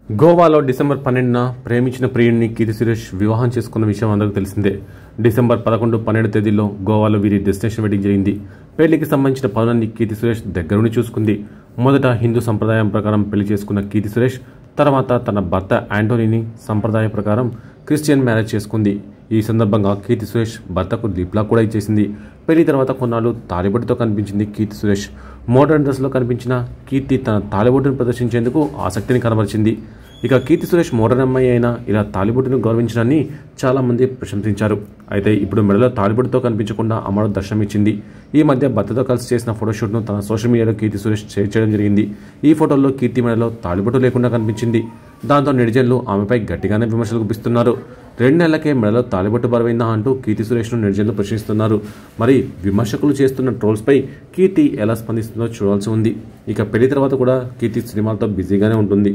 గోవాలో డిసెంబర్ 12న ప్రేమించిన ప్రియుడిని కీర్తి సురేష్ వివాహం చేసుకున్న విషయం అందరికీ తెలిసిందే. డిసెంబర్ 11, 12 తేదీల్లో గోవాలో వీరి డెస్టినేషన్ వెడ్డింగ్ జరిగింది. పెళ్లికి సంబంధించిన పనులన్నీ కీర్తి సురేష్ దగ్గరుండి చూసుకుంది. మొదట హిందూ సంప్రదాయం ప్రకారం పెళ్లి చేసుకున్న కీర్తి సురేష్ తర్వాత తన భర్త యాంటోనీని సంప్రదాయ ప్రకారం క్రిస్టియన్ మ్యారేజ్ చేసుకుంది. ఈ సందర్భంగా కీర్తి సురేష్ భర్తకు లిప్ లాక్ కూడా ఇచ్చేసింది. పెళ్లి తర్వాత కొన్నాళ్ళు తాలిబొట్టుతో కనిపించింది కీర్తి సురేష్. మోడర్న్ డ్రెస్లో కనిపించిన కీర్తి తన తాలిబొట్టును ప్రదర్శించేందుకు ఆసక్తిని కనబరిచింది. ఇక కీర్తి సురేష్ మోడర్న్ అమ్మాయి అయినా ఇలా తాలిబొట్టును గౌరవించడాన్ని చాలామంది ప్రశంసించారు. అయితే ఇప్పుడు మెడలో తాలిబొట్టుతో కనిపించకుండా అమ్మడు దర్శనమిచ్చింది. ఈ మధ్య భర్తతో కలిసి చేసిన ఫోటోషూట్ను తన సోషల్ మీడియాలో కీర్తి సురేష్ షేర్ చేయడం జరిగింది. ఈ ఫోటోల్లో కీర్తి మెడలో తాలిబొట్టు లేకుండా కనిపించింది. దాంతో నెటిజన్లు ఆమెపై గట్టిగానే విమర్శలు గుప్పిస్తున్నారు. 2 నెలలకే మెడలో తాలిబొట్టు బరువైందా అంటూ కీర్తి సురేష్ను నెటిజన్లు ప్రశ్నిస్తున్నారు. మరి విమర్శకులు చేస్తున్న ట్రోల్స్పై కీర్తి ఎలా స్పందిస్తుందో చూడాల్సి ఉంది. ఇక పెళ్లి తర్వాత కూడా కీర్తి సినిమాలతో బిజీగానే ఉంటుంది.